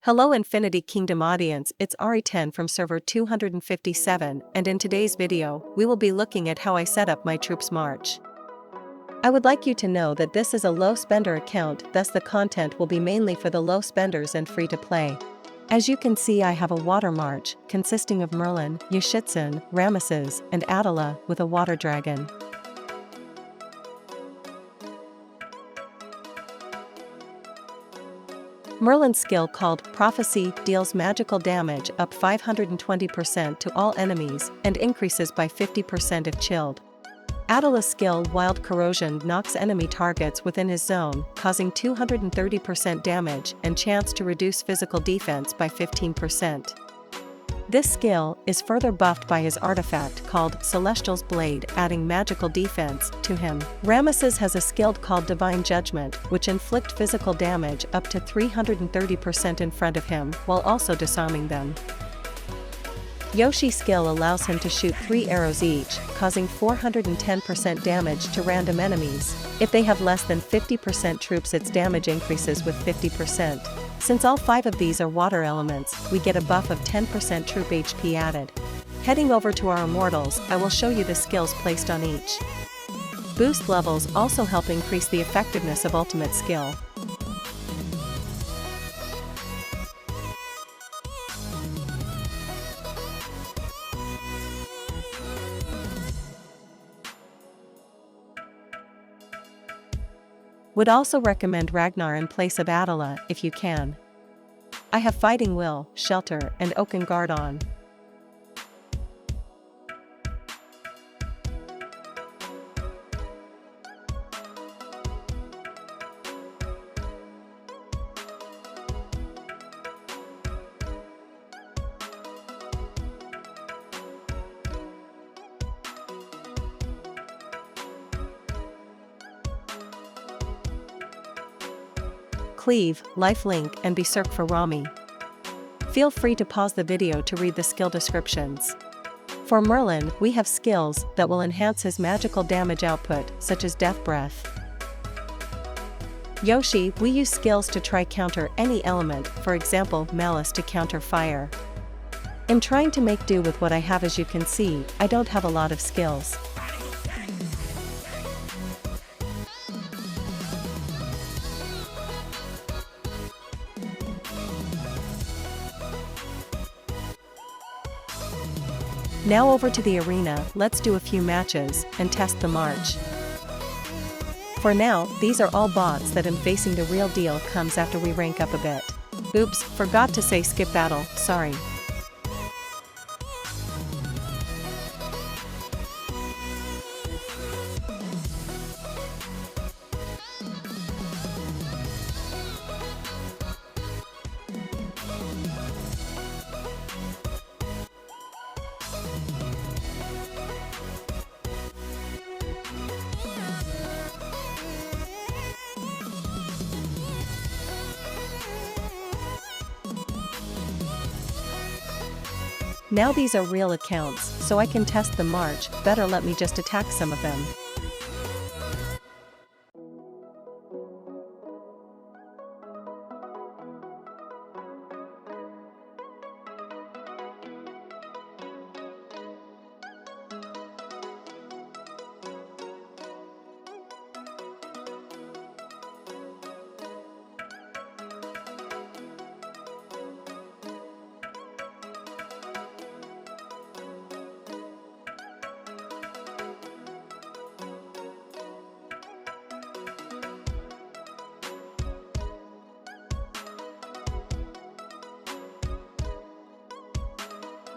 Hello Infinity Kingdom audience, it's AriTen from server 257, and in today's video, we will be looking at how I set up my troops march. I would like you to know that this is a low spender account, thus the content will be mainly for the low spenders and free to play. As you can see, I have a water march, consisting of Merlin, Yashitsun, Ramesses, and Attila, with a water dragon. Merlin's skill called Prophecy deals magical damage up 520% to all enemies and increases by 50% if chilled. Attila's skill Wild Corrosion knocks enemy targets within his zone, causing 230% damage and chance to reduce physical defense by 15%. This skill is further buffed by his artifact called Celestial's Blade, adding magical defense to him. Ramesses has a skill called Divine Judgment, which inflict physical damage up to 330% in front of him, while also disarming them. Yoshi's skill allows him to shoot 3 arrows each, causing 410% damage to random enemies. If they have less than 50% troops, its damage increases with 50%. Since all 5 of these are water elements, we get a buff of 10% troop HP added. Heading over to our Immortals, I will show you the skills placed on each. Boost levels also help increase the effectiveness of ultimate skill. Would also recommend Ragnar in place of Attila if you can. I have Fighting Will, Shelter, and Oaken Guard on. Cleave, Lifelink, and Berserk for Rami. Feel free to pause the video to read the skill descriptions. For Merlin, we have skills that will enhance his magical damage output, such as Death Breath. Yoshi, we use skills to try counter any element, for example Malice to counter fire. I'm trying to make do with what I have. As you can see, I don't have a lot of skills. Now over to the arena, let's do a few matches and test the march. For now, these are all bots that am facing. The real deal comes after we rank up a bit. Oops, forgot to say skip battle, sorry. Now these are real accounts, so I can test the march. Better let me just attack some of them.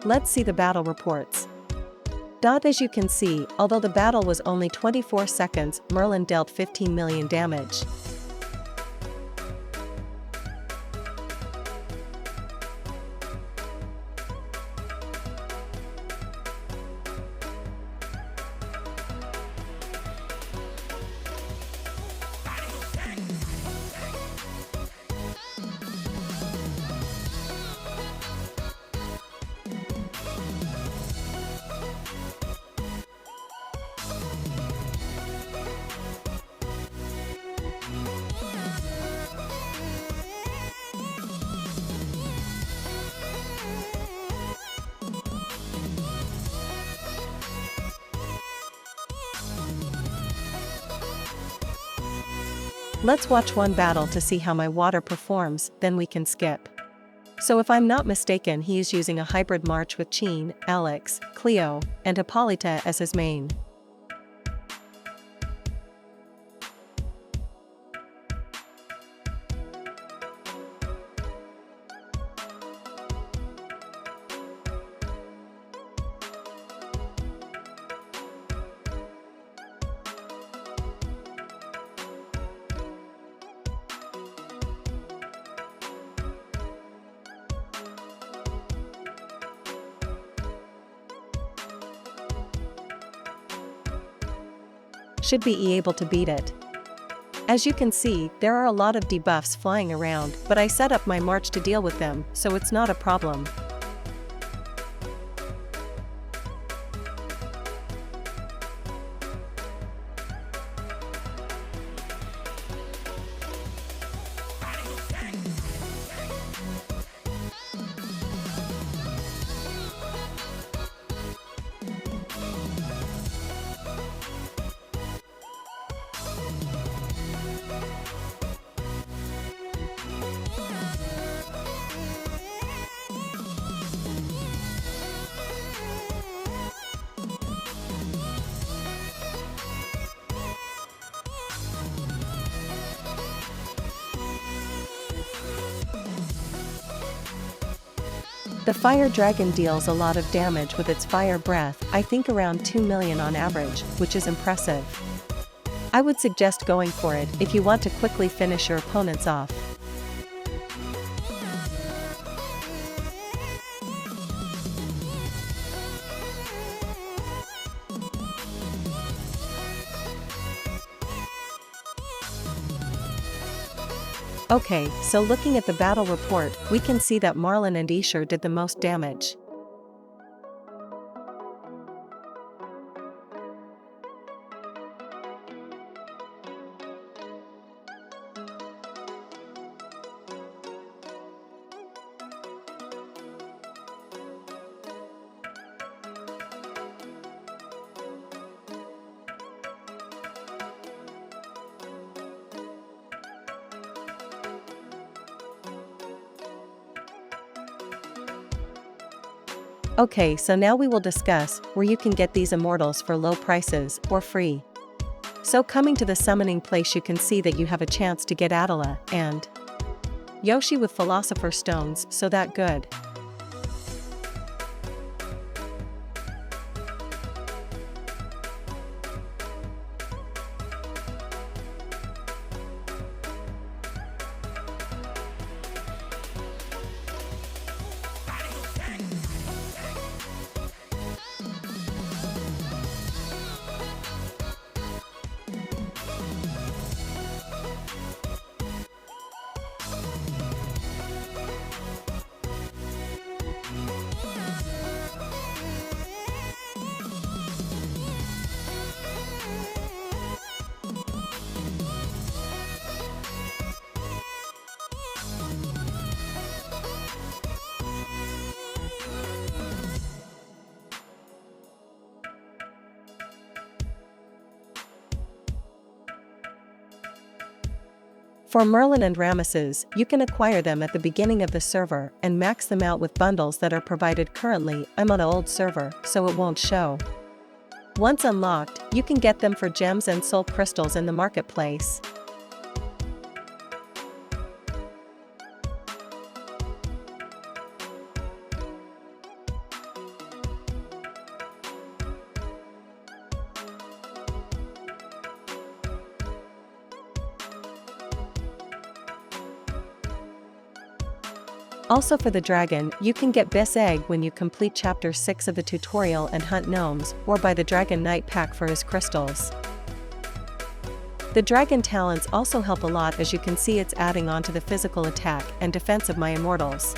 Let's see the battle reports. As you can see, although the battle was only 24 seconds, Merlin dealt 15 million damage. Let's watch one battle to see how my water performs, then we can skip. So if I'm not mistaken, he is using a hybrid march with Cheen, Alex, Cleo, and Hippolyta as his main. Should be able to beat it. As you can see, there are a lot of debuffs flying around, but I set up my march to deal with them, so it's not a problem. The fire dragon deals a lot of damage with its fire breath, I think around 2 million on average, which is impressive. I would suggest going for it if you want to quickly finish your opponents off. Okay, so looking at the battle report, we can see that Marlon and Escher did the most damage. Okay, so now we will discuss where you can get these immortals for low prices or free. So coming to the summoning place, you can see that you have a chance to get Attila and Yoshi with Philosopher Stones, so that good. For Merlin and Ramesses, you can acquire them at the beginning of the server and max them out with bundles that are provided currently. I'm on an old server, so it won't show. Once unlocked, you can get them for gems and soul crystals in the marketplace. Also for the dragon, you can get Bis Egg when you complete chapter 6 of the tutorial and hunt gnomes, or buy the Dragon Knight pack for his crystals. The dragon talents also help a lot, as you can see it's adding on to the physical attack and defense of my immortals.